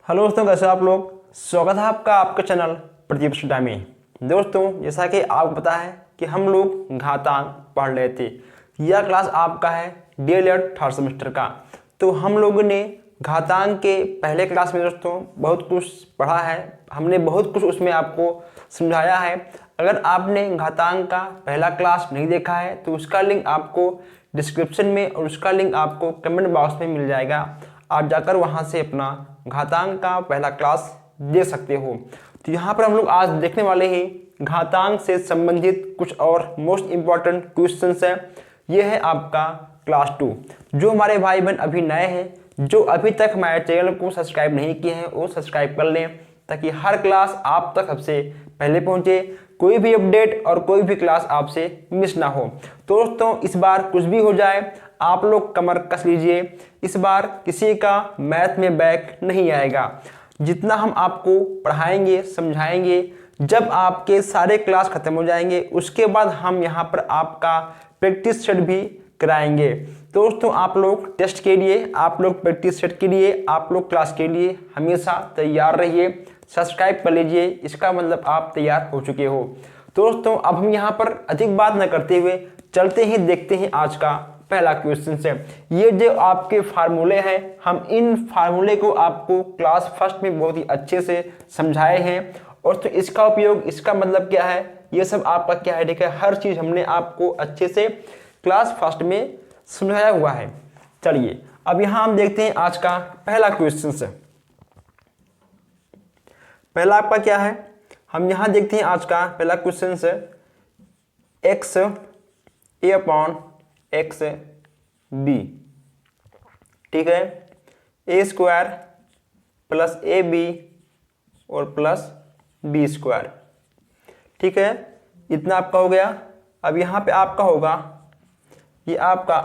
Hello दोस्तों, कैसे आप लोग। स्वागत है आपका आपके चैनल प्रदीप स्टडी में। दोस्तों, जैसा कि आपको पता है कि हम लोग घातांक पढ़ रहे थे। यह क्लास आपका है डीएलएड थर्ड सेमेस्टर का। तो हम लोगों ने घातांक के पहले क्लास में दोस्तों बहुत कुछ पढ़ा है। हमने बहुत कुछ उसमें आपको समझाया है। अगर आपने घातांक का पहला क्लास नहीं देखा है तो उसका लिंक आपको डिस्क्रिप्शन में और उसका लिंक आपको कमेंट बॉक्स में मिल जाएगा। आप जाकर वहां से अपना घातांक का पहला क्लास दे सकते हो। तो यहाँ पर हम लोग आज देखने वाले हैं घातांक से संबंधित कुछ और मोस्ट इंपॉर्टेंट क्वेश्चंस है। ये है आपका क्लास 2। जो हमारे भाई बहन अभी नए हैं, जो अभी तक हमारे चैनल को सब्सक्राइब नहीं किए हैं, वो सब्सक्राइब कर लें ताकि हर क्लास आप तक सबसे पहले पहुंचे। कोई भी अपडेट और कोई भी क्लास आपसे मिस ना हो। तो दोस्तों, इस बार कुछ भी हो जाए आप लोग कमर कस लीजिए। इस बार किसी का मैथ में बैक नहीं आएगा। जितना हम आपको पढ़ाएंगे समझाएंगे, जब आपके सारे क्लास खत्म हो जाएंगे उसके बाद हम यहाँ पर आपका प्रैक्टिस सेट भी कराएंगे। तो दोस्तों, आप लोग टेस्ट के लिए, आप लोग प्रैक्टिस सेट के लिए, आप लोग क्लास के लिए हमेशा तैयार रहिए। सब्सक्राइब कर लीजिए, इसका मतलब आप तैयार हो चुके हो। तो दोस्तों, अब हम यहाँ पर अधिक बात न करते हुए चलते ही देखते हैं आज का पहला क्वेश्चन से। ये जो आपके फार्मूले हैं, हम इन फार्मूले को आपको क्लास फर्स्ट में बहुत ही अच्छे से समझाए हैं। और तो इसका उपयोग, इसका मतलब क्या है, ये सब आपका क्या है, देखिए हर चीज हमने आपको अच्छे से क्लास फर्स्ट में समझाया हुआ है। चलिए अब यहां हम देखते हैं आज का पहला क्वेश्चन से। पहला आपका क्या है, हम यहां देखते हैं आज का पहला क्वेश्चन से एक्स ए अपॉन एक्स बी, ठीक है, ए स्क्वायर प्लस ए बी और प्लस बी स्क्वायर, ठीक है। इतना आपका हो गया। अब यहाँ पे आपका होगा, ये आपका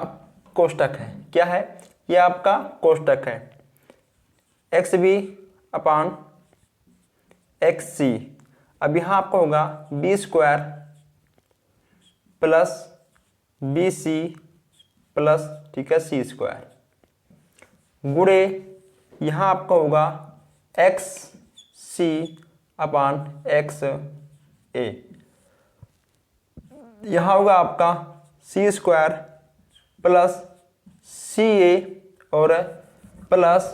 कोष्टक है। क्या है, ये आपका कोष्टक है। X b upon x c. अब यहाँ आपका होगा B square plus B C plus, ठीक है, सी स्क्वायर गुणे यहाँ आपका होगा x c upon x a. यहाँ होगा आपका सी स्क्वायर प्लस सी ए और प्लस,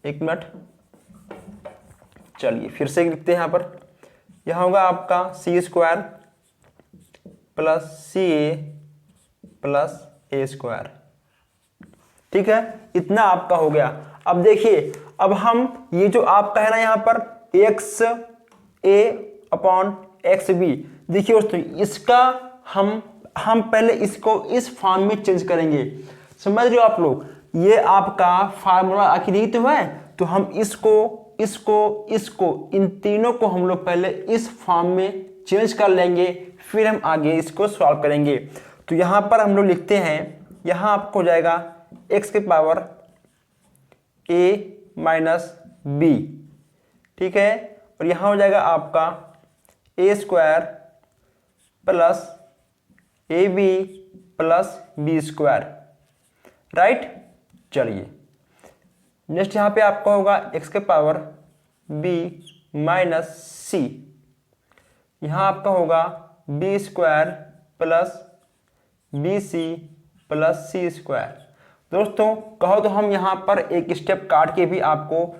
एक मिनट, चलिए फिर से लिखते हैं। यहाँ पर यहाँ होगा आपका सी square plus C A plus A square, ठीक है। इतना आपका हो गया। अब देखिए, अब हम ये जो आपका है ना यहाँ पर एक्स ए अपॉन एक्स बी, देखिए दोस्तों, इसका हम पहले इसको इस फॉर्म में चेंज करेंगे। समझ रहे हो आप लोग, ये आपका फार्मूला आखिर ही तो है। तो हम इसको इन तीनों को हम लोग पहले इस फॉर्म में चेंज कर लेंगे, फिर हम आगे इसको सॉल्व करेंगे। तो यहां पर हम लोग लिखते हैं, यहां आपको हो जाएगा x के पावर a माइनस बी, ठीक है, और यहां हो जाएगा आपका a square plus A b plus B square, right. चलिए नेक्स्ट यहाँ पे आपका होगा x के पावर b माइनस सी। यहाँ आपका होगा B square plus B C plus C square. दोस्तों, कहो तो हम यहाँ पर एक स्टेप काट के भी आपको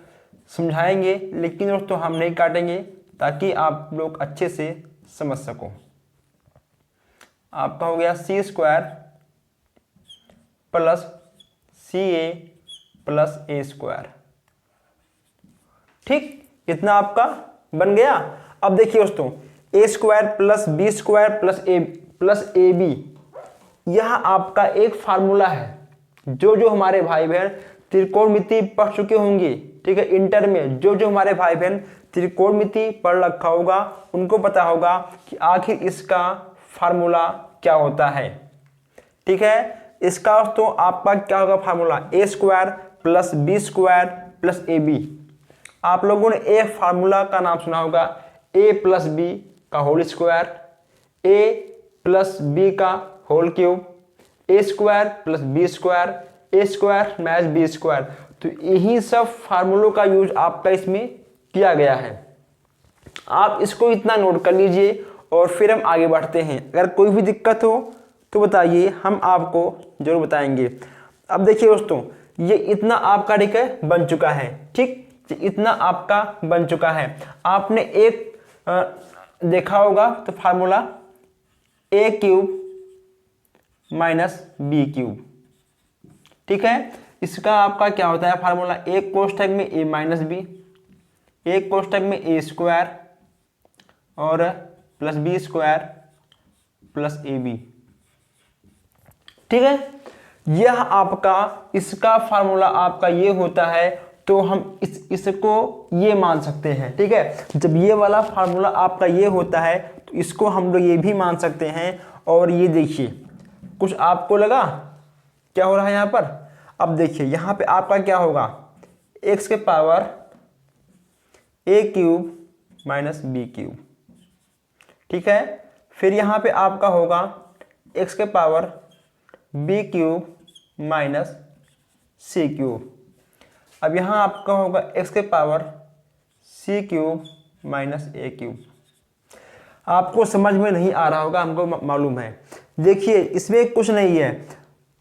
समझाएंगे, लेकिन दोस्तों हम नहीं काटेंगे ताकि आप लोग अच्छे से समझ सको। आपका हो गया C square plus C A plus A square, ठीक। इतना आपका बन गया। अब देखिए दोस्तों, A square plus B square plus A B, यह आपका एक फार्मूला है। जो हमारे भाई बहन त्रिकोणमिति पढ़ चुके होंगे, ठीक है, इंटर में जो हमारे भाई बहन त्रिकोणमिति पढ़ रखा होगा उनको पता होगा कि आखिर इसका फार्मूला क्या होता है, ठीक है। इसका तो आपका क्या होगा formula, a square plus B square plus A b. आप लोगों ने ए फार्मूला का नाम सुना होगा, ए प्लस बी का whole square, a plus b का whole cube, a square plus B square, a square minus b square. तो यही सब फार्मूलों का यूज आपका इसमें किया गया है। आप इसको इतना नोट कर लीजिए और फिर हम आगे बढ़ते हैं। अगर कोई भी दिक्कत हो तो बताइए, हम आपको जरूर बताएंगे। अब देखिए दोस्तों, ये इतना आपका ठीक है बन चुका है, ठीक, इतना आपका बन चुका है। आपने एक देखा होगा तो फार्मूला ए क्यूब माइनस बी क्यूब, ठीक है। इसका आपका क्या होता है फार्मूला, एक कोष्ठक में ए माइनस बी, एक कोष्ठक में ए स्क्वायर और प्लस बी स्क्वायर प्लस ए बी, ठीक है। यह आपका इसका फार्मूला आपका ये होता है, तो हम इसको ये मान सकते हैं, ठीक है। जब ये वाला फार्मूला आपका ये होता है तो इसको हम लोग ये भी मान सकते हैं। और ये देखिए, कुछ आपको लगा क्या हो रहा है यहाँ पर। अब देखिए यहाँ पे आपका क्या होगा, x के power a cube minus B cube, ठीक है। फिर यहाँ पे आपका होगा x के पावर b क्यूब माइनस सी क्यूब। अब यहाँ आपका होगा x के पावर c क्यूब माइनस ए क्यूब। आपको समझ में नहीं आ रहा होगा, हमको मालूम है। देखिए इसमें कुछ नहीं है,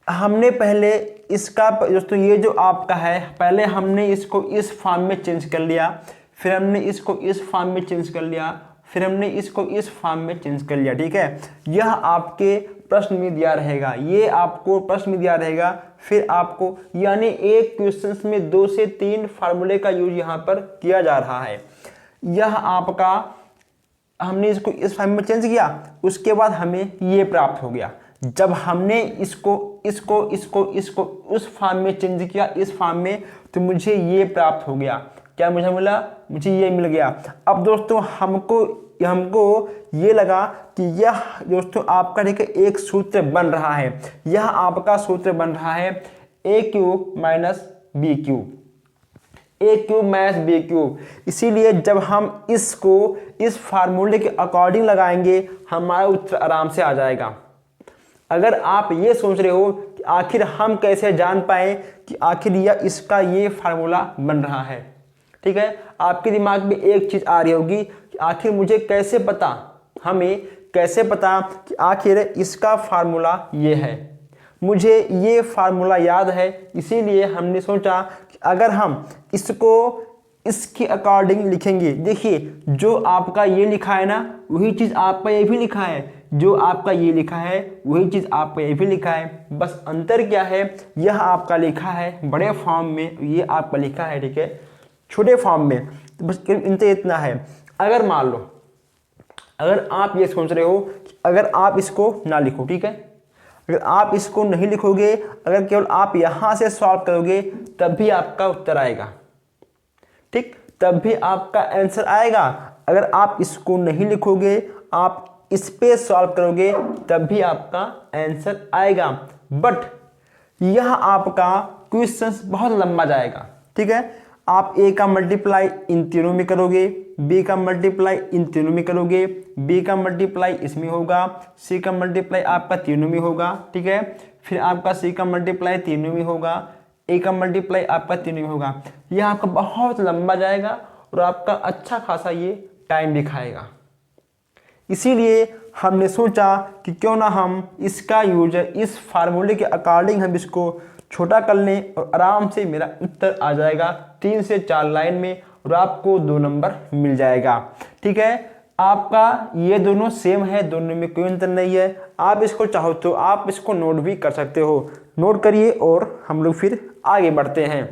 हमने पहले इसका दोस्तों ये जो आपका है, पहले हमने इसको इस फॉर्म में चेंज कर लिया, फिर हमने इसको इस फॉर्म में चेंज कर लिया, फिर हमने इसको इस फॉर्म में चेंज कर लिया, ठीक है। यह आपके प्रश्न में दिया रहेगा, ये आपको प्रश्न में दिया रहेगा। फिर आपको यानी एक क्वेश्चन में 2 से 3 फार्मूले का यूज यहाँ पर किया जा रहा है। यह आपका हमने इसको इस फॉर्म में चेंज किया, उसके बाद हमें ये प्राप्त हो गया। जब हमने इसको इसको इसको इसको उस फॉर्म में चेंज किया, इस फॉर्म में, तो मुझे ये प्राप्त हो गया। क्या मुझे मिला, मुझे ये मिल गया। अब दोस्तों हमको ये लगा कि यह दोस्तों आपका देखिए एक सूत्र बन रहा है, यह आपका सूत्र बन रहा है ए क्यूब माइनस बी क्यूब, ए क्यूब माइनस बी क्यूब। इसीलिए जब हम इसको इस फार्मूले के अकॉर्डिंग लगाएंगे, हमारा उत्तर आराम से आ जाएगा। अगर आप ये सोच रहे हो कि आखिर हम कैसे जान पाए कि आखिर यह इसका ये फार्मूला बन रहा है, ठीक है, आपके दिमाग में एक चीज आ रही होगी कि आखिर मुझे कैसे पता, हमें कैसे पता कि आखिर इसका फार्मूला ये है। मुझे ये फार्मूला याद है, इसीलिए हमने सोचा कि अगर हम इसको इसके अकॉर्डिंग लिखेंगे, देखिए जो आपका ये लिखा है ना, वही चीज़ आपका ये भी लिखा है, जो आपका ये लिखा है वही चीज़ आपका ये भी लिखा है। बस अंतर क्या है, यह आपका लिखा है बड़े फॉर्म में, ये आपका लिखा है ठीक है छोटे फॉर्म में। तो बस इनसे इतना है। अगर मान लो अगर आप ये सोच रहे हो कि अगर आप इसको ना लिखो, ठीक है, अगर आप इसको नहीं लिखोगे, अगर केवल आप यहाँ से सॉल्व करोगे, तब भी आपका उत्तर आएगा, ठीक, तब भी आपका आंसर आएगा। अगर आप इसको नहीं लिखोगे, आप इस पे सॉल्व करोगे, तब भी आपका आंसर आएगा। बट यह आपका क्वेश्चन बहुत लंबा जाएगा, ठीक है। आप ए का मल्टीप्लाई इन तीनों में करोगे, बी का मल्टीप्लाई इन तीनों में करोगे, बी का मल्टीप्लाई इसमें होगा, सी का मल्टीप्लाई आपका तीनों में होगा, ठीक है, फिर आपका सी का मल्टीप्लाई तीनों में होगा, ए का मल्टीप्लाई आपका तीनों में होगा। यह आपका बहुत लंबा जाएगा और आपका अच्छा खासा ये टाइम भी खाएगा। इसीलिए हमने सोचा कि क्यों ना हम इसका यूज इस फार्मूले के अकॉर्डिंग हम इसको छोटा कर लें और आराम से मेरा उत्तर आ जाएगा 3 से 4 लाइन में और आपको 2 नंबर मिल जाएगा, ठीक है। आपका ये दोनों सेम है, दोनों में कोई अंतर नहीं है। आप इसको चाहो तो आप इसको नोट भी कर सकते हो, नोट करिए और हम लोग फिर आगे बढ़ते हैं।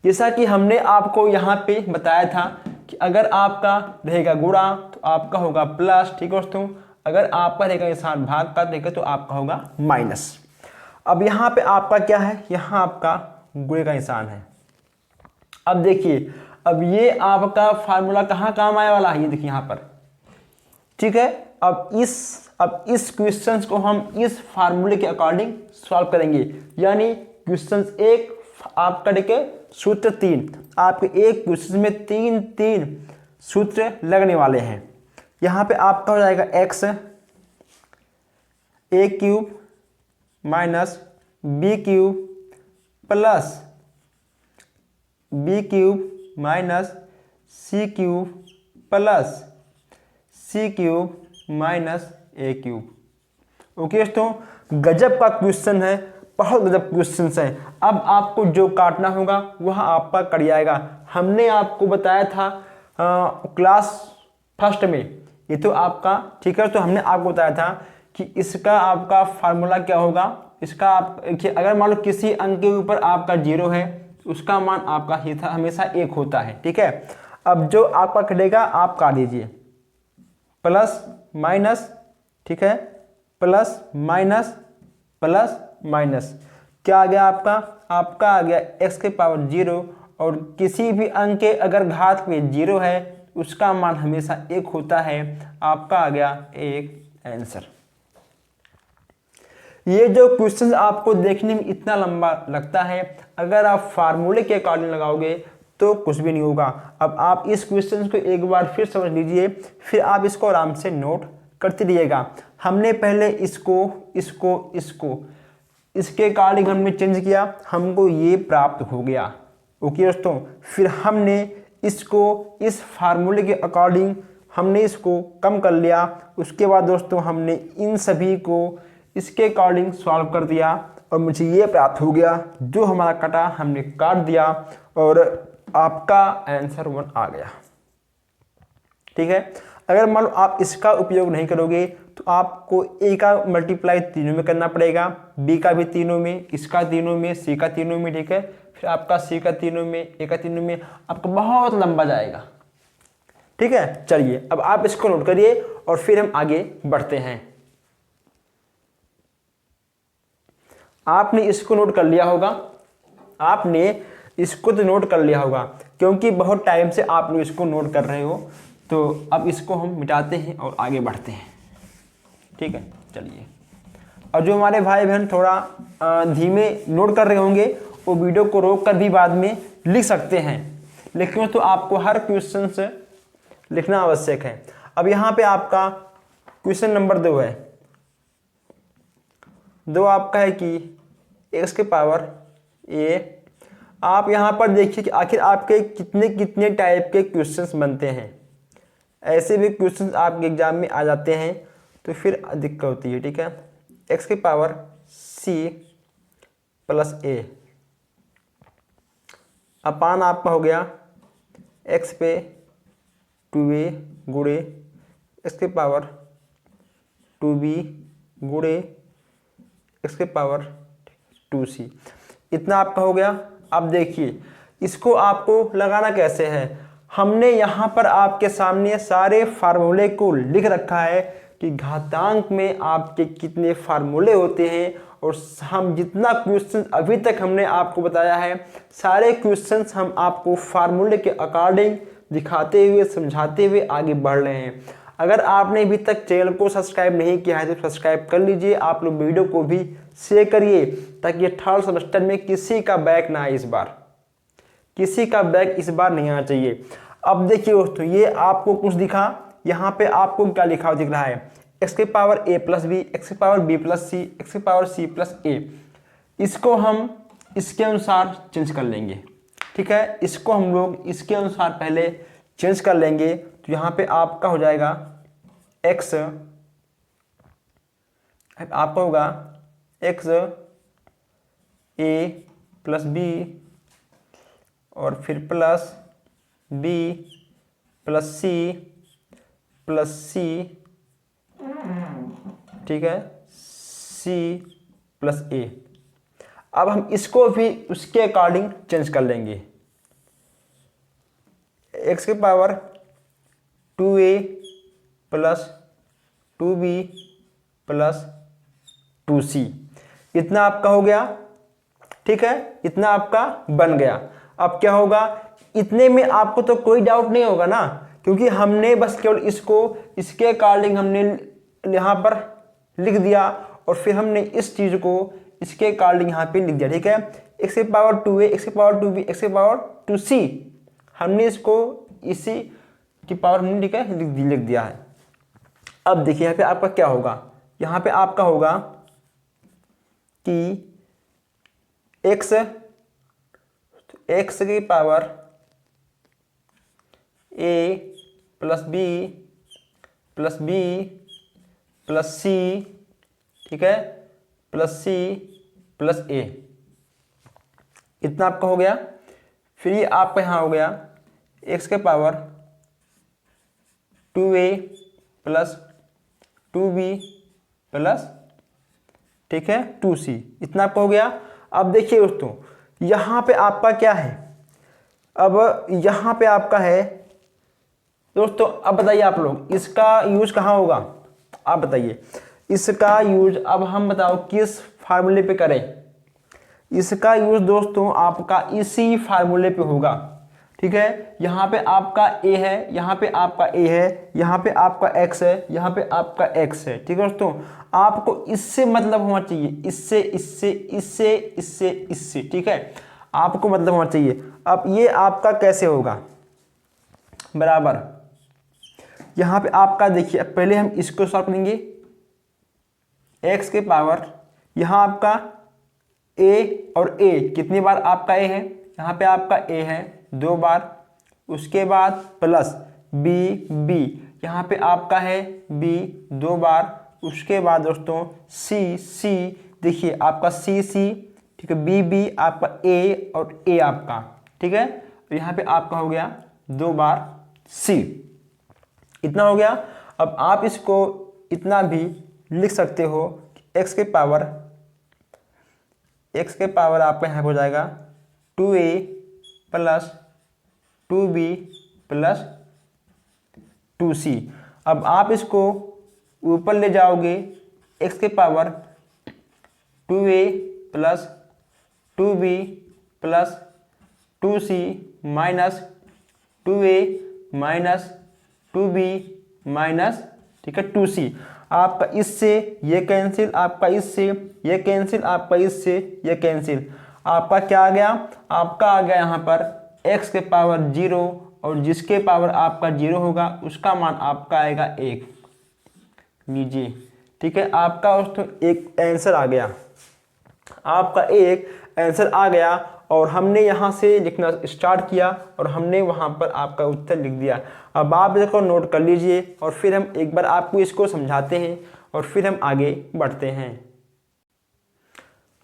जैसा कि हमने आपको यहाँ पे बताया था कि अगर आपका रहेगा गुणा तो आपका होगा प्लस, ठीक है दोस्तों। अगर आपका रहेगा निशान भाग का रहेगा तो आपका होगा माइनस। अब यहाँ पे आपका क्या है, यहाँ आपका गुणे का निशान है। अब देखिए, अब ये आपका फार्मूला कहाँ काम आने वाला है, ये देखिए यहाँ पर, ठीक है। अब इस क्वेश्चन को हम इस फार्मूले के अकॉर्डिंग सॉल्व करेंगे। यानी क्वेश्चन 1 आपका देखिए सूत्र 3, आपके एक क्वेश्चन में 3 सूत्र लगने वाले हैं। यहाँ पे आपका हो जाएगा x A cube minus B cube plus B cube minus C cube plus C cube minus A cube. Okay दोस्तों, गजब का क्वेश्चन है, बहुत गजब क्वेश्चन है। अब आपको जो काटना होगा वह आपका कट जाएगा। हमने आपको बताया था क्लास फर्स्ट में, ये तो आपका ठीक है। तो हमने आपको बताया था कि इसका आपका फार्मूला क्या होगा। इसका आप देखिए, अगर मान लो किसी अंक के ऊपर आपका 0 है तो उसका मान आपका हमेशा 1 होता है, ठीक है। अब जो आपका कटेगा आप काट दीजिए, प्लस माइनस, ठीक है, प्लस माइनस प्लस माइनस, क्या आ गया आपका आ गया x के पावर 0। और किसी भी अंक के अगर घात में 0 है उसका मान हमेशा 1 होता है। आपका आ गया एक आंसर। ये जो क्वेश्चन आपको देखने में इतना लंबा लगता है, अगर आप फार्मूले के अकॉर्डिंग लगाओगे तो कुछ भी नहीं होगा। अब आप इस क्वेश्चन को एक बार फिर समझ लीजिए, फिर आप इसको आराम से नोट करते रहिएगा। हमने पहले इसके अकॉर्डिंग हमने चेंज किया, हमको ये प्राप्त हो गया। ओके दोस्तों, फिर हमने इसको इस फार्मूले के अकॉर्डिंग हमने इसको कम कर लिया। उसके बाद दोस्तों हमने इन सभी को इसके अकॉर्डिंग सॉल्व कर दिया और मुझे ये प्राप्त हो गया। जो हमारा कटा हमने काट दिया और आपका आंसर 1 आ गया, ठीक है। अगर मान लो आप इसका उपयोग नहीं करोगे तो आपको ए का मल्टीप्लाई तीनों में करना पड़ेगा, बी का भी तीनों में, इसका तीनों में, सी का तीनों में, ठीक है। फिर आपका सी का तीनों में, ए का तीनों में, आपका बहुत लंबा जाएगा, ठीक है। चलिए अब आप इसको नोट करिए और फिर हम आगे बढ़ते हैं। आपने इसको नोट कर लिया होगा, आपने इसको तो नोट कर लिया होगा क्योंकि बहुत टाइम से आप लोग इसको नोट कर रहे हो। तो अब इसको हम मिटाते हैं और आगे बढ़ते हैं, ठीक है। चलिए, और जो हमारे भाई बहन थोड़ा धीमे नोट कर रहे होंगे वो वीडियो को रोक कर भी बाद में लिख सकते हैं, लेकिन तो आपको हर क्वेश्चन से लिखना आवश्यक है। अब यहाँ पे आपका क्वेश्चन नंबर 2 है। 2 आपका है कि x के पावर a। आप यहाँ पर देखिए कि आखिर आपके कितने कितने टाइप के क्वेश्चंस बनते हैं। ऐसे भी क्वेश्चंस आपके एग्जाम में आ जाते हैं तो फिर दिक्कत होती है, ठीक है। x के पावर c प्लस a अपान आपका हो गया x पे 2a गुणे x के पावर 2b गुणे x के पावर 2c, इतना आपका हो गया। अब देखिए इसको आपको लगाना कैसे है। हमने यहाँ पर आपके सामने सारे फार्मूले को लिख रखा है कि घातांक में आपके कितने फार्मूले होते हैं, और हम जितना क्वेश्चन अभी तक हमने आपको बताया है सारे क्वेश्चंस हम आपको फार्मूले के अकॉर्डिंग दिखाते हुए समझाते हुए आगे बढ़ रहे हैं। अगर आपने अभी तक चैनल को सब्सक्राइब नहीं किया है तो सब्सक्राइब कर लीजिए। आप लोग वीडियो को भी शेयर करिए ताकि थर्ड सेमेस्टर में किसी का बैक ना आए, इस बार किसी का बैक इस बार नहीं आना चाहिए। अब देखिए दोस्तों, ये आपको कुछ दिखा, यहाँ पे आपको क्या लिखा हुआ दिख रहा है, x के power a plus b, x के power b plus c, x के पावर c प्लस a। इसको हम इसके अनुसार चेंज कर लेंगे, ठीक है। इसको हम लोग इसके अनुसार पहले चेंज कर लेंगे। तो यहाँ पे आपका हो जाएगा x, आपका होगा x a प्लस b और फिर प्लस b प्लस c, ठीक है, c प्लस a। अब हम इसको भी उसके अकॉर्डिंग चेंज कर लेंगे। x के power 2a plus 2b plus 2c, इतना आपका हो गया, ठीक है। इतना आपका बन गया। अब क्या होगा, इतने में आपको तो कोई डाउट नहीं होगा ना, क्योंकि हमने बस केवल इसको इसके अकॉर्डिंग हमने यहाँ पर लिख दिया और फिर हमने इस चीज़ को इसके अकॉर्डिंग यहाँ पे लिख दिया, ठीक है। एक्स के पावर 2a, एक्स के पावर 2b, एक्स के पावर 2c, हमने इसको इसी की पावर हमने, ठीक है, लिख दिया है। अब देखिए यहाँ पे आपका क्या होगा, यहाँ पे आपका होगा कि x एक्स की power A plus B plus B plus C, ठीक है, प्लस सी प्लस ए, इतना आपका हो गया। फिर ये आपका यहाँ हो गया एक्स के power 2a plus 2b plus, ठीक है, 2c, इतना आपका हो गया। अब देखिए दोस्तों, यहाँ पे आपका क्या है, अब यहाँ पे आपका है दोस्तों, अब बताइए आप लोग इसका यूज कहाँ होगा, आप बताइए इसका यूज अब हम बताओ किस फार्मूले पे करें। इसका यूज दोस्तों आपका इसी फार्मूले पे होगा, ठीक है। यहाँ पे आपका a है, यहाँ पे आपका a है, यहाँ पे आपका x है, यहाँ पे आपका x है, ठीक है दोस्तों। आपको इससे मतलब होना चाहिए, इससे इससे इससे इससे इससे, ठीक है, आपको मतलब होना चाहिए। अब ये आपका कैसे होगा, बराबर यहाँ पे आपका देखिए, अब पहले हम इसको सॉल्व करेंगे। x के पावर यहाँ आपका a और a कितनी बार आपका a है, यहाँ पे आपका a है 2 बार, उसके बाद प्लस b यहाँ पे आपका है b 2 बार, उसके बाद दोस्तों c देखिए आपका c, ठीक है, b आपका a और a आपका, ठीक है, तो यहाँ पे आपका हो गया 2 बार c, इतना हो गया। अब आप इसको इतना भी लिख सकते हो कि x के पावर आपका यहाँ हो जाएगा 2a plus 2b plus 2c। अब आप इसको ऊपर ले जाओगे, x के power 2a plus 2b plus 2c minus 2a minus 2b minus, ठीक है, 2c। आपका इससे ये कैंसिल, आपका इससे ये कैंसिल, आपका इससे ये कैंसिल, आपका क्या आ गया, आपका आ गया यहाँ पर x के पावर 0, और जिसके पावर आपका 0 होगा उसका मान आपका आएगा 1, लीजिए, ठीक है। आपका दोस्तों एक आंसर आ गया, आपका एक आंसर आ गया, और हमने यहाँ से लिखना स्टार्ट किया और हमने वहाँ पर आपका उत्तर लिख दिया। अब आप इसको नोट कर लीजिए और फिर हम एक बार आपको इसको समझाते हैं और फिर हम आगे बढ़ते हैं।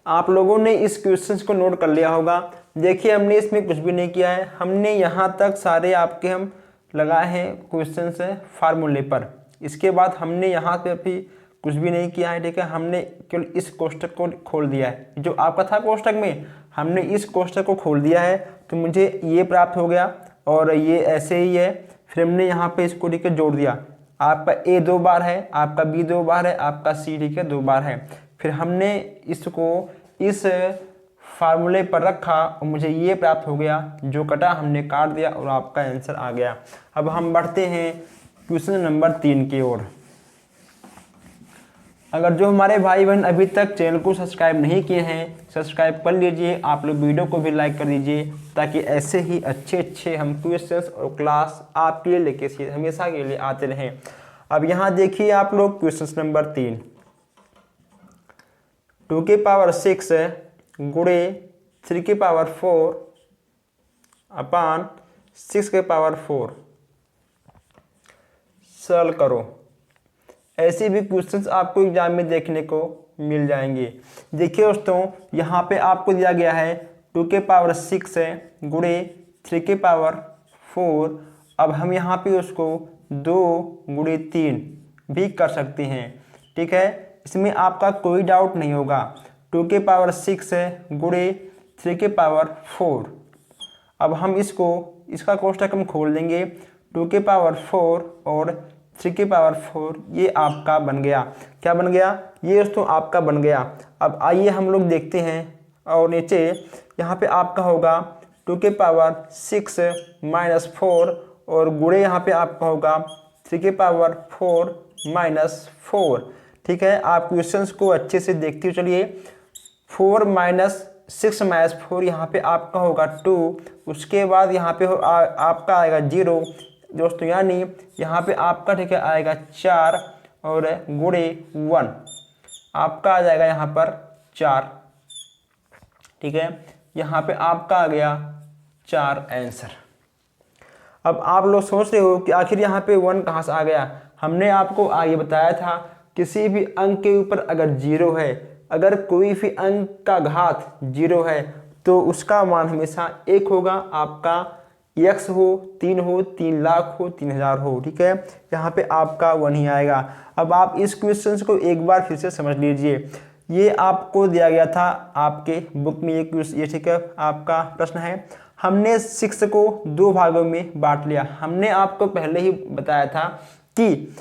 आप लोगों ने इस क्वेश्चन को नोट कर लिया होगा। देखिए हमने इसमें कुछ भी नहीं किया है, हमने यहाँ तक सारे आपके हम लगाए हैं क्वेश्चन से फार्मूले पर। इसके बाद हमने यहाँ पे भी कुछ भी नहीं किया है, ठीक है, हमने केवल इस कोष्टक को खोल दिया है, जो आपका था कोष्टक में, हमने इस कोष्टक को खोल दिया है, तो मुझे ये प्राप्त हो गया और ये ऐसे ही है। फिर हमने यहाँ पे इसको ठीक है जोड़ दिया, आपका a 2 बार है, आपका b 2 बार है, आपका c ठीक है 2 बार है। फिर हमने इसको इस फार्मूले पर रखा और मुझे ये प्राप्त हो गया, जो कटा हमने काट दिया और आपका आंसर आ गया। अब हम बढ़ते हैं क्वेश्चन नंबर 3 की ओर। अगर जो हमारे भाई बहन अभी तक चैनल को सब्सक्राइब नहीं किए हैं, सब्सक्राइब कर लीजिए, आप लोग वीडियो को भी लाइक कर दीजिए, ताकि ऐसे ही अच्छे हम क्वेश्चंस और क्लास आपके लिए लेके हमेशा के लिए आते रहें। अब यहाँ देखिए आप लोग क्वेश्चन नंबर 3, 2 की पावर 6 गुणे 3 की पावर 4 अपान 6 के पावर 4 सॉल्व करो। ऐसे भी क्वेश्चंस आपको एग्जाम में देखने को मिल जाएंगे। देखिए दोस्तों, यहाँ पे आपको दिया गया है 2 के पावर 6 गुणे 3 के पावर 4। अब हम यहाँ पे उसको 2 गुणे 3 भी कर सकते हैं, ठीक है, इसमें आपका कोई डाउट नहीं होगा। 2 के पावर 6 गुणे 3 के पावर 4। अब हम इसका कोष्टक हम खोल देंगे, 2 के पावर 4 और 3 की पावर 4, ये आपका बन गया। क्या बन गया? ये दोस्तों आपका बन गया। अब आइए हम लोग देखते हैं, और नीचे यहाँ पे आपका होगा 2 के पावर 6 माइनस 4 और गुणे यहाँ पे आपका होगा 3 के पावर 4 माइनस 4। ठीक है, आप क्वेश्चंस को अच्छे से देखते हुए चलिए। 4 माइनस 6 माइनस 4 यहाँ पे आपका होगा 2, उसके बाद यहाँ पे आपका आएगा 0 दोस्तों, यानी यहाँ पे आपका ठीक है आएगा 4 और गुणे 1 आपका आ जाएगा यहाँ पर 4। ठीक है, यहाँ पे आपका आ गया 4 आंसर। अब आप लोग सोच रहे हो कि आखिर यहाँ पे 1 कहाँ से आ गया। हमने आपको आगे बताया था किसी भी अंक के ऊपर अगर 0 है, अगर कोई भी अंक का घात 0 है तो उसका मान हमेशा 1 होगा। आपका x हो, 3 हो, 3 लाख हो, 3000 हो, ठीक है। यहाँ पे आपका 1 ही आएगा। अब आप इस क्वेश्चन को एक बार फिर से समझ लीजिए। ये आपको दिया गया था आपके बुक में ये ठीक है, आपका प्रश्न है। हमने 6 को 2 भागों में बांट लिया। हमने आपको पहले ही बताया था कि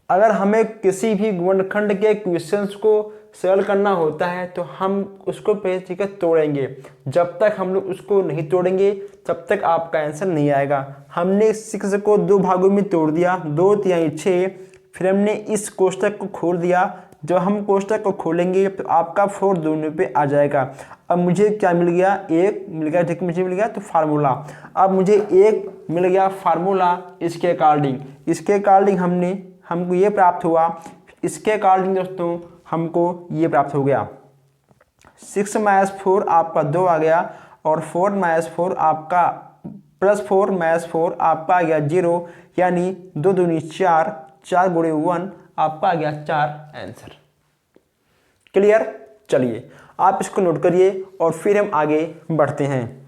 अगर हमें किसी भी गुणनखंड के क्वेश्चंस को सॉल्व करना होता है तो हम उसको ठीक है तोड़ेंगे। जब तक हम लोग उसको नहीं तोड़ेंगे तब तक आपका आंसर नहीं आएगा। हमने 6 को 2 भागों में तोड़ दिया, 2 तिहाई 6। फिर हमने इस कोष्टक को खोल दिया। जब हम कोष्टक को खोलेंगे तो आपका 4 दोनों पे आ जाएगा। अब मुझे क्या मिल गया, 1 मिल गया, ठीक मुझे मिल गया तो फार्मूला। अब मुझे 1 मिल गया फार्मूला इसके अकॉर्डिंग हमको ये प्राप्त हुआ। इसके अकॉर्डिंग दोस्तों हमको ये प्राप्त हो गया। 6 - 4 आपका 2 आ गया और 4 - 4 आपका +4 - 4 आपका आ गया 0, यानी 2 दूनी 4, 4 गुणे 1 आपका आ गया 4 आंसर। क्लियर। चलिए आप इसको नोट करिए और फिर हम आगे बढ़ते हैं।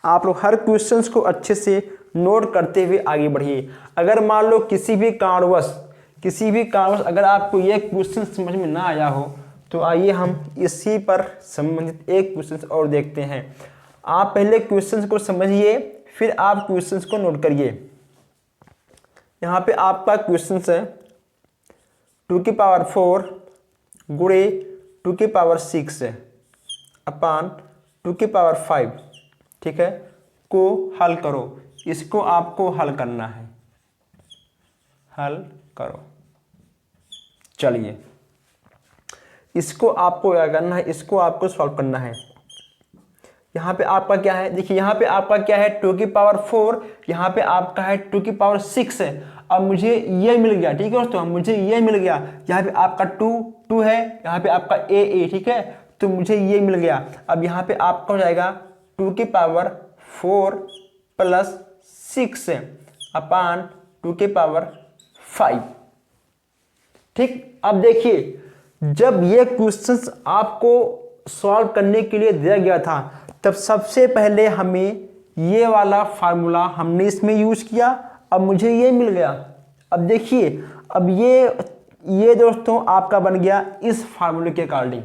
आप लोग हर क्वेश्चंस को अच्छे से नोट करते हुए आगे बढ़िए। अगर मान लो किसी भी कारणवश अगर आपको ये क्वेश्चन समझ में ना आया हो तो आइए हम इसी पर संबंधित एक क्वेश्चन और देखते हैं। आप पहले क्वेश्चन को समझिए फिर आप क्वेश्चन को नोट करिए। यहाँ पे आपका क्वेश्चन है 2⁴ गुणे 2⁶ अपान 2⁵, ठीक है, को हल करो। इसको आपको हल करना है, हल करो। चलिए इसको आपको क्या करना है, इसको आपको सॉल्व करना है। यहाँ पे आपका क्या है, देखिए यहाँ पे आपका क्या है 2⁴, यहाँ पे आपका है 2⁶ है। अब मुझे ये मिल गया, ठीक है दोस्तों, मुझे ये मिल गया। यहाँ पे आपका 2 है, यहाँ पे आपका a, ठीक है, तो मुझे ये मिल गया। अब यहाँ पे आपका हो जाएगा 2⁴ + 6 अपान 2⁵। ठीक। अब देखिए जब ये क्वेश्चंस आपको सॉल्व करने के लिए दिया गया था तब सबसे पहले हमें ये वाला फार्मूला हमने इसमें यूज किया। अब मुझे ये मिल गया। अब देखिए अब ये दोस्तों आपका बन गया इस फार्मूले के अकॉर्डिंग।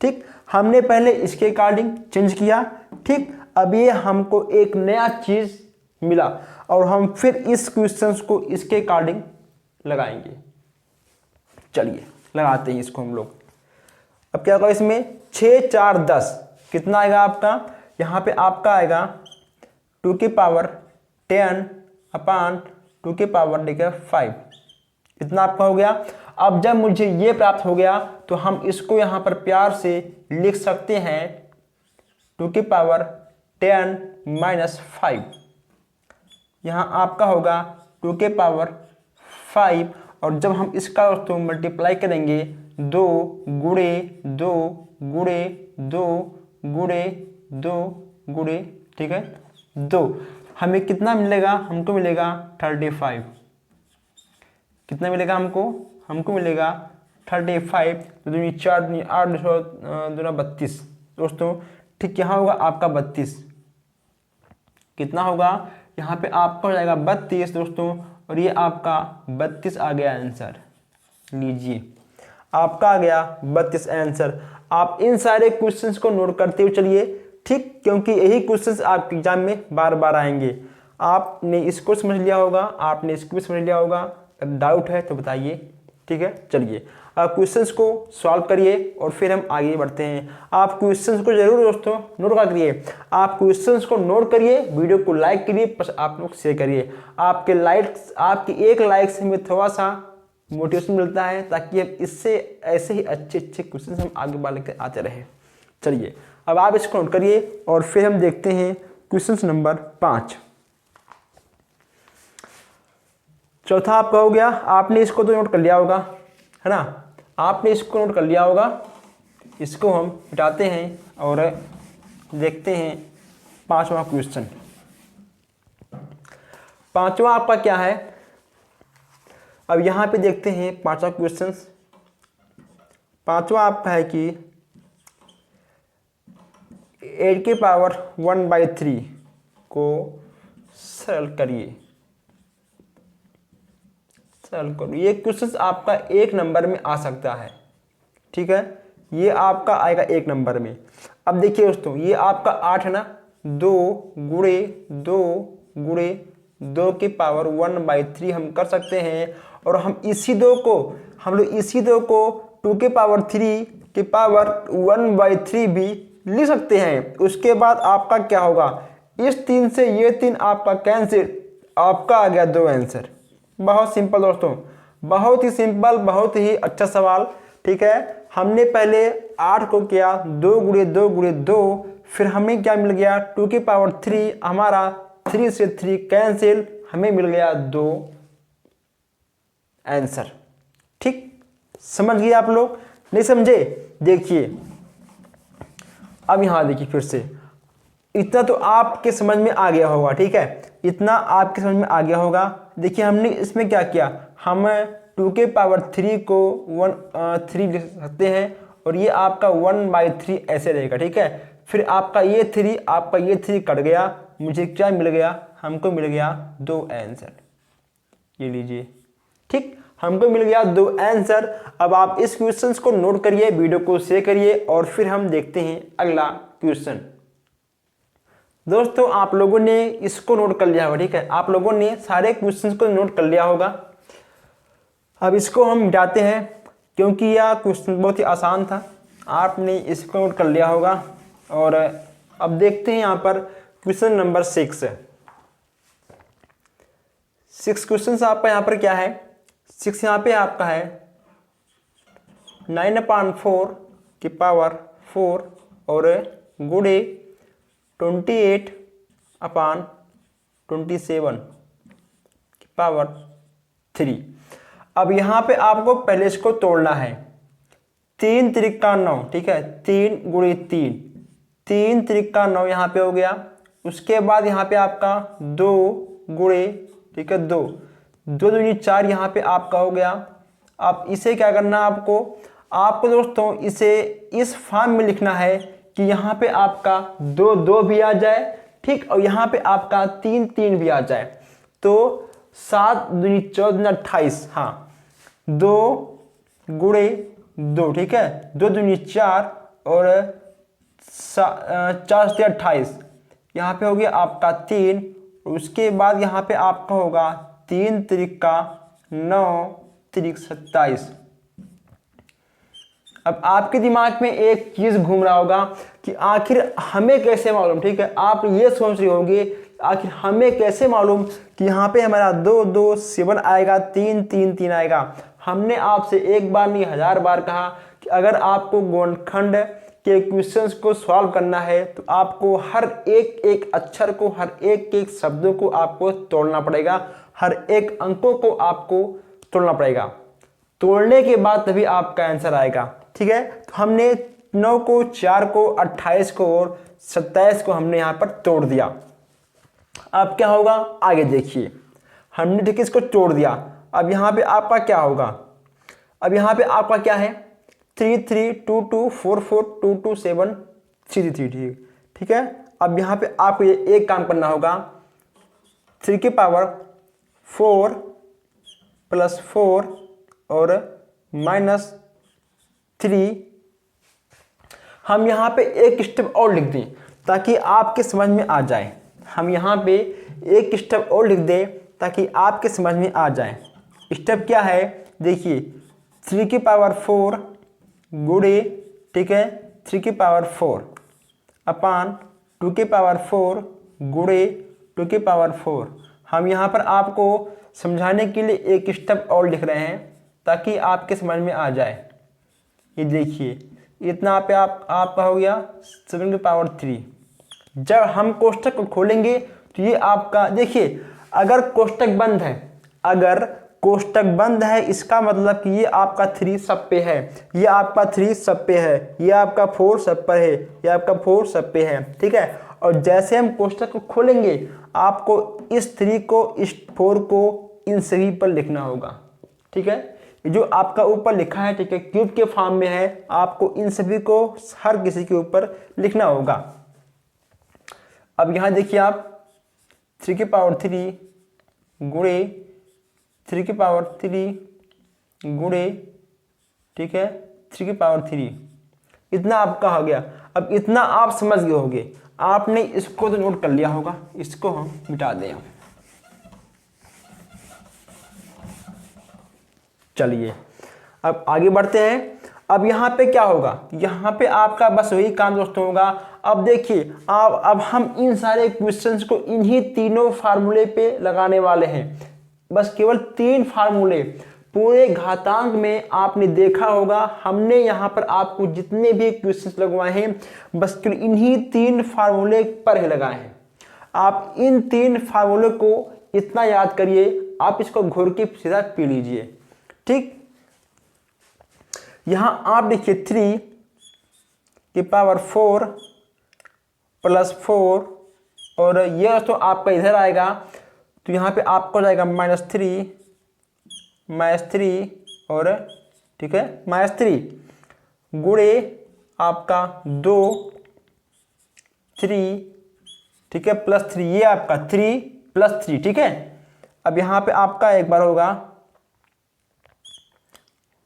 ठीक, हमने पहले इसके अकॉर्डिंग चेंज किया। ठीक, अब ये हमको एक नया चीज मिला और हम फिर इस क्वेश्चंस को इसके अकॉर्डिंग लगाएंगे। चलिए लगाते हैं इसको हम लोग। अब क्या होगा इसमें 6 4 10 कितना आएगा आपका, यहाँ पे आपका आएगा 2⁻10 अपान 2⁵ इतना आपका हो गया। अब जब मुझे ये प्राप्त हो गया तो हम इसको यहाँ पर प्यार से लिख सकते हैं 2⁻10 - 5। यहाँ आपका होगा 2⁵, और जब हम इसका दोस्तों मल्टीप्लाई करेंगे 2 गुणे 2 गुणे 2 गुणे 2 गुणे, ठीक है, 2, हमें कितना मिलेगा, हमको मिलेगा 35। कितना मिलेगा हमको मिलेगा 35। 2 4 8 2 32 दोस्तों। ठीक, यहाँ होगा आपका 32। कितना होगा, यहाँ पे आपका हो जाएगा 32 दोस्तों, और ये आपका 32 आ गया आंसर। लीजिए आपका आ गया 32 आंसर। आप इन सारे क्वेश्चंस को नोट करते हुए चलिए, ठीक, क्योंकि यही क्वेश्चंस आपके एग्जाम में बार बार आएंगे। आपने इसको समझ लिया होगा, आपने इसको भी समझ लिया होगा। अगर डाउट है तो बताइए, ठीक है। चलिए आप क्वेश्चंस को सॉल्व करिए और फिर हम आगे बढ़ते हैं। आप क्वेश्चंस को जरूर दोस्तों नोट करिए। आप क्वेश्चंस को नोट करिए, वीडियो को लाइक करिए, बस आप लोग शेयर करिए। आपकी एक लाइक से हमें थोड़ा सा मोटिवेशन मिलता है, ताकि हम इससे ऐसे ही अच्छे क्वेश्चन हम आगे बढ़ लेकर आते रहे। चलिए अब आप इसको नोट करिए और फिर हम देखते हैं क्वेश्चन नंबर 5। चौथा आपका हो गया, आपने इसको तो नोट कर लिया होगा, है ना, आपने इसको नोट कर लिया होगा। इसको हम हटाते हैं और देखते हैं पांचवा क्वेश्चन। पांचवा आपका क्या है, अब यहाँ पे देखते हैं पांचवा क्वेश्चन। पांचवा आपका है कि 8⁻⁴ को सरल करिए। सरल करो, ये क्वेश्चन आपका 1 नंबर में आ सकता है, ठीक है, ये आपका आएगा 1 नंबर में। अब देखिए दोस्तों, ये आपका 8 है ना, 2 गुणे 2 गुणे 2⁻⁴ हम कर सकते हैं। और हम लोग इसी 2 को 2⁻³ भी लिख सकते हैं। उसके बाद आपका क्या होगा, इस 3 से ये 3 आपका कैंसिल, आपका आ गया 2 आंसर। बहुत सिंपल दोस्तों, बहुत ही सिंपल, बहुत ही अच्छा सवाल, ठीक है। हमने पहले 8 को किया 2 गुणे 2 गुणे 2, फिर हमें क्या मिल गया 2⁻3, हमारा 3 से 3 कैंसिल, हमें मिल गया 2 आंसर। ठीक, समझ गए आप लोग? नहीं समझे? देखिए अब यहां देखिए फिर से, इतना तो आपके समझ में आ गया होगा, ठीक है, इतना आपके समझ में आ गया होगा। देखिए हमने इसमें क्या किया, हम 2⁻3 को 3 लिख सकते हैं, और ये आपका 1/3 ऐसे रहेगा, ठीक है। फिर आपका ये 3 कट गया, मुझे क्या मिल गया, हमको मिल गया 2 आंसर। ये लीजिए, ठीक, हमको मिल गया 2 आंसर। अब आप इस क्वेश्चन को नोट करिए, वीडियो को शेयर करिए, और फिर हम देखते हैं अगला क्वेश्चन। दोस्तों आप लोगों ने इसको नोट कर लिया होगा, ठीक है, आप लोगों ने सारे क्वेश्चंस को नोट कर लिया होगा। अब इसको हम मिटाते हैं, क्योंकि यह क्वेश्चन बहुत ही आसान था, आपने इसको नोट कर लिया होगा। और अब देखते हैं यहाँ पर क्वेश्चन नंबर 6। 6 क्वेश्चन आपका यहाँ पर क्या है, 6 यहाँ पे आपका है 9/4 और गुणे 28/27 अब यहाँ पे आपको पहले इसको तोड़ना है। 3 त्रिका 9, ठीक है, 3 गुणे 3 त्रिका 9 यहाँ पे हो गया। उसके बाद यहाँ पे आपका 2 गुणे, ठीक है, 2 दूनी 4 यहाँ पे आपका हो गया। अब इसे क्या करना है आपको दोस्तों, इसे इस फॉर्म में लिखना है कि यहाँ पे आपका 2 2 भी आ जाए, ठीक, और यहाँ पे आपका 3 3 भी आ जाए। तो 7 दूनी 14 28, हाँ, 2 गुणे 2, ठीक है, 2 दूनी 4 और 4 से 28, यहाँ पे हो गया आपका 3। उसके बाद यहाँ पे आपका होगा 3 त्रिका 9 त्रिक 27। अब आपके दिमाग में एक चीज घूम रहा होगा कि आखिर हमें कैसे मालूम, ठीक है, आप ये सोच रहे होंगे आखिर हमें कैसे मालूम कि यहाँ पे हमारा 2 2 7 आएगा, 3 3 3 आएगा। हमने आपसे एक बार नहीं 1000 बार कहा कि अगर आपको गुणनखंड के क्वेश्चंस को सॉल्व करना है तो आपको हर एक एक अक्षर को, हर एक एक शब्दों को आपको तोड़ना पड़ेगा, हर एक अंकों को आपको तोड़ना पड़ेगा। तोड़ने के बाद तभी आपका आंसर आएगा, ठीक है। तो हमने 9 को, 4 को, 28 को और 27 को हमने यहाँ पर तोड़ दिया। अब क्या होगा आगे देखिए, हमने ठीक इसको तोड़ दिया। अब यहाँ पे आपका क्या होगा, अब यहाँ पे आपका क्या है 3 3 2 2 4 4 2 2 7 3 3, ठीक है। अब यहाँ पे आपको ये एक काम करना होगा, 3⁻4 + 4 और -3। हम यहाँ पे एक स्टेप और लिख दें ताकि आपके समझ में आ जाए। हम यहाँ पे एक स्टेप और लिख दें ताकि आपके समझ में आ जाए। स्टेप क्या है देखिए, 3⁻4 गुणे, ठीक है, 3⁻4 अपान 2⁻4 गुणे 2⁻4। हम यहाँ पर आपको समझाने के लिए एक स्टेप और लिख रहे हैं ताकि आपके समझ में आ जाए। ये देखिए इतना पे आपका हो गया 7⁻3। जब हम कोष्टक को खोलेंगे तो ये आपका देखिए, अगर कोष्टक बंद है, अगर कोष्टक बंद है, इसका मतलब कि ये आपका 3 सब पे है, ये आपका 3 सब पे है, ये आपका 4 सब पर है, ये आपका 4 सब पे है, ठीक है। और जैसे हम कोष्टक को खोलेंगे आपको इस 3 को, इस 4 को इन सभी पर लिखना होगा, ठीक है। जो आपका ऊपर लिखा है, ठीक है, क्यूब के फॉर्म में है, आपको इन सभी को हर किसी के ऊपर लिखना होगा। अब यहां देखिए आप 3 की पावर 3 गुणे 3 की पावर 3 गुणे, ठीक है, 3 की पावर 3, इतना आपका हो गया। अब इतना आप समझ गए होंगे, आपने इसको तो नोट कर लिया होगा, इसको हम मिटा दें। चलिए अब आगे बढ़ते हैं। अब यहाँ पे क्या होगा, यहाँ पे आपका बस वही काम दोस्तों होगा। अब देखिए आप, अब हम इन सारे क्वेश्चंस को इन्हीं तीनों फार्मूले पे लगाने वाले हैं। बस केवल 3 फार्मूले पूरे घातांक में आपने देखा होगा, हमने यहाँ पर आपको जितने भी क्वेश्चंस लगवाए हैं बस केवल इन्हीं 3 फार्मूले पर ही लगाए हैं। आप इन 3 फार्मूले को इतना याद करिए, आप इसको घोर के सीधा पी लीजिए, ठीक। यहां आप देखिए 3 की पावर 4 प्लस 4, और ये तो आपका इधर आएगा, तो यहाँ पे आपको जाएगा -3 और, ठीक है, -3 गुणे आपका 2 3, ठीक है, +3, ये आपका 3 + 3, ठीक है। अब यहाँ पे आपका एक बार होगा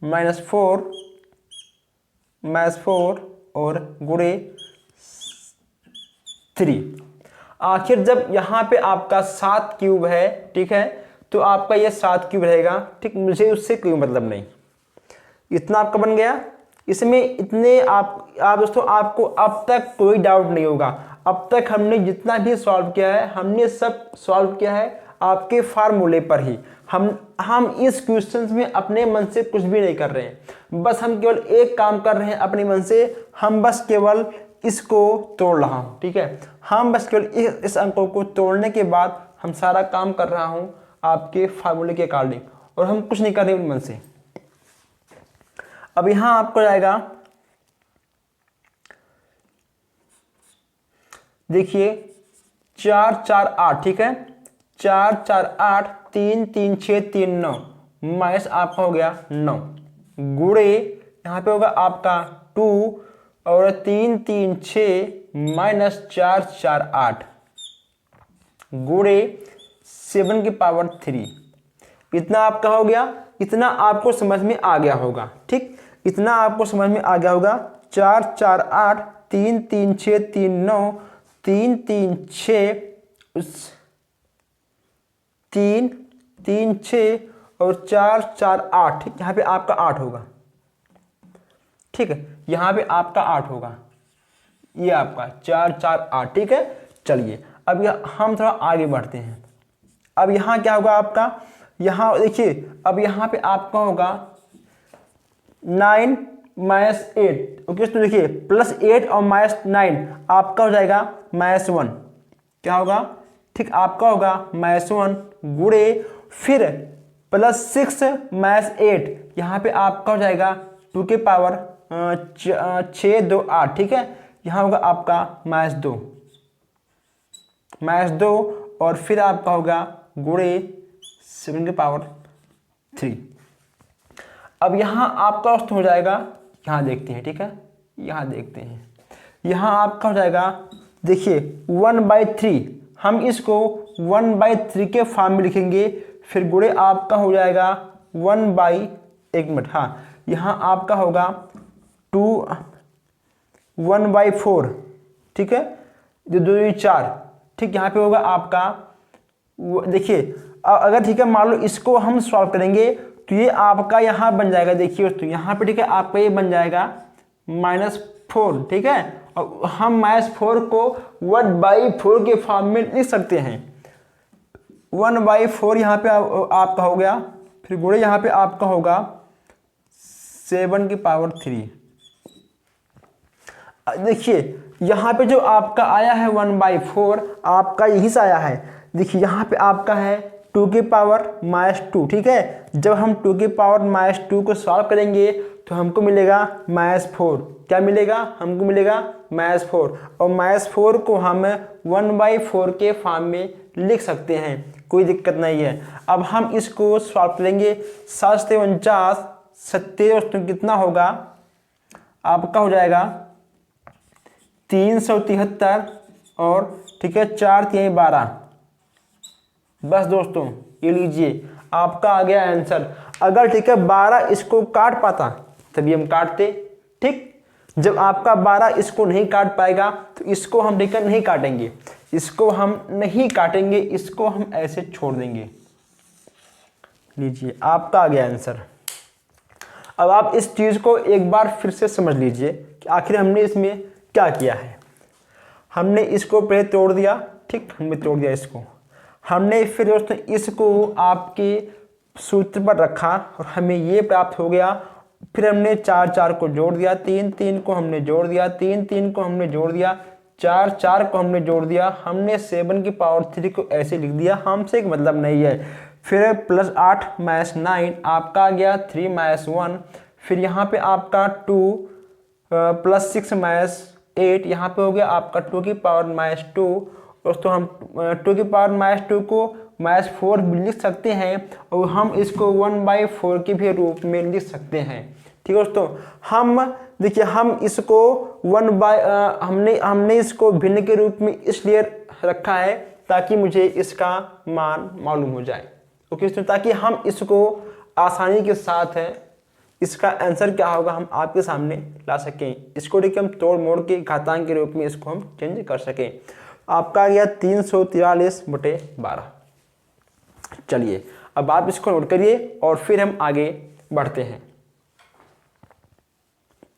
-4 और गुणे 3। आखिर जब यहाँ पे आपका 7 क्यूब है, ठीक है, तो आपका ये 7 क्यूब रहेगा, ठीक। मुझे उससे कोई मतलब नहीं, इतना आपका बन गया। इसमें इतने आप दोस्तों आपको अब तक कोई डाउट नहीं होगा। अब तक हमने जितना भी सॉल्व किया है, हमने सब सॉल्व किया है आपके फार्मूले पर ही। हम इस क्वेश्चंस में अपने मन से कुछ भी नहीं कर रहे हैं, बस हम केवल एक काम कर रहे हैं अपने मन से, हम बस केवल इसको तोड़ रहा हूं, ठीक है। हम बस केवल इस अंकों को तोड़ने के बाद हम सारा काम कर रहा हूं आपके फार्मूले के अकॉर्डिंग, और हम कुछ नहीं कर रहे मन से। अब यहां आपको जाएगा, देखिए 4 4 8, ठीक है, 4 4 8 3 3 6 3 9, माइनस आपका हो गया 9, गुणे यहाँ पे होगा आपका 2 और 3 3 6 -4 4 8 गुणे 7 की पावर 3। इतना आपका हो गया, इतना आपको समझ में आ गया होगा, ठीक। इतना आपको समझ में आ गया होगा। 4 4 8 3 3 6 3 9 3 3 6 3 3 6 और 4 4 8, ठीक। यहाँ पे आपका 8 होगा, ठीक है, यहाँ पे आपका 8 होगा, ये आपका 4 4 8, ठीक है। चलिए अब हम थोड़ा आगे बढ़ते हैं। अब यहाँ क्या होगा आपका, यहाँ देखिए, अब यहाँ पे आपका होगा 9 -8, ओके। तो देखिए +8 और -9 आपका हो जाएगा -1, क्या होगा, ठीक, आपका होगा -1 गुणे फिर +6 -8, यहाँ पे आपका हो जाएगा 2 के पावर 6 2 8, ठीक है। यहाँ होगा आपका -2 और फिर आपका होगा गुणे 7 के पावर 3। अब यहाँ आपका औसत हो जाएगा, यहाँ देखते हैं, ठीक है, यहाँ देखते हैं, यहाँ आपका हो जाएगा, देखिए 1/3, हम इसको 1/3 के फॉर्म में लिखेंगे, फिर गुणे आपका हो जाएगा 1 मिनट, हाँ, यहाँ आपका होगा 1/4, ठीक है, 2 2 4, ठीक। यहाँ पे होगा आपका, देखिए अगर, ठीक है, मान लो इसको हम सॉल्व करेंगे तो ये आपका यहाँ बन जाएगा, देखिए दोस्तों यहाँ पे, ठीक है, आपका ये बन जाएगा -4, ठीक है। और हम -4 को 1/4 के फॉर्म में लिख सकते हैं। 1/4 यहाँ पे आपका हो गया, फिर गुणे यहाँ पे आपका होगा 7 की पावर 3। देखिए यहाँ पे जो आपका आया है 1/4, आपका यहीं से आया है। देखिए यहाँ पे आपका है 2⁻², ठीक है। जब हम 2⁻² को सॉल्व करेंगे तो हमको मिलेगा -4। क्या मिलेगा? हमको मिलेगा -4, और -4 को हम 1/4 के फॉर्म में लिख सकते हैं, कोई दिक्कत नहीं है। अब हम इसको सॉल्व करेंगे। 7 से 49, 70 तो कितना होगा आपका? हो जाएगा 373, और ठीक है 4 3 12। बस दोस्तों ये लीजिए, आपका आ गया आंसर। अगर ठीक है 12 इसको काट पाता तभी हम काटते, ठीक। जब आपका 12 इसको नहीं काट पाएगा तो इसको हम ठीक है नहीं काटेंगे, इसको हम नहीं काटेंगे, इसको हम ऐसे छोड़ देंगे। लीजिए आपका आ गया आंसर। अब आप इस चीज को एक बार फिर से समझ लीजिए कि आखिर हमने इसमें क्या किया है। हमने इसको पहले तोड़ दिया, ठीक, हमने तोड़ दिया इसको। हमने फिर दोस्तों इसको आपके सूत्र पर रखा और हमें ये प्राप्त हो गया। फिर हमने 4 4 को जोड़ दिया, 3 3 को हमने जोड़ दिया, 3 3 को हमने जोड़ दिया, 4 4 को हमने जोड़ दिया। हमने 7⁻³ को ऐसे लिख दिया, हमसे एक मतलब नहीं है। फिर +8 -9 आपका आ गया 3 -1। फिर यहाँ पे आपका 2 +6 -8 यहाँ पे हो गया आपका 2⁻²। दोस्तों हम 2⁻² को -4 भी लिख सकते हैं, और हम इसको 1/4 के भी रूप में लिख सकते हैं, ठीक है दोस्तों। हम देखिए हम इसको हमने इसको भिन्न के रूप में इसलिए रखा है ताकि मुझे इसका मान मालूम हो जाए, ओके दोस्तों, ताकि हम इसको आसानी के साथ है इसका आंसर क्या होगा हम आपके सामने ला सकें। इसको देखिए हम तोड़ मोड़ के घातांक के रूप में इसको हम चेंज कर सकें। आपका आ गया 343/12। चलिए अब आप इसको नोट करिए और फिर हम आगे बढ़ते हैं।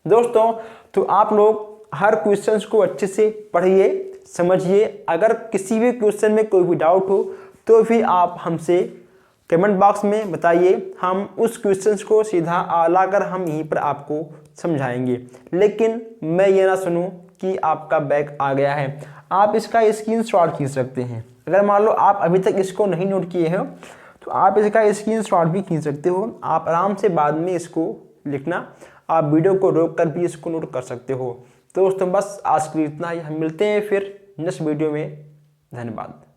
दोस्तों तो आप लोग हर क्वेश्चंस को अच्छे से पढ़िए, समझिए। अगर किसी भी क्वेश्चन में कोई भी डाउट हो तो भी आप हमसे कमेंट बॉक्स में बताइए, हम उस क्वेश्चंस को सीधा लाकर हम यहीं पर आपको समझाएंगे। लेकिन मैं ये ना सुनूं कि आपका बैग आ गया है। आप इसका स्क्रीनशॉट खींच सकते हैं। अगर मान लो आप अभी तक इसको नहीं नोट किए हैं तो आप इसका स्क्रीनशॉट भी खींच सकते हो। आप आराम से बाद में इसको लिखना, आप वीडियो को रोक कर भी इसको नोट कर सकते हो। तो दोस्तों बस आज के लिए इतना ही, हम मिलते हैं फिर नेक्स्ट वीडियो में। धन्यवाद।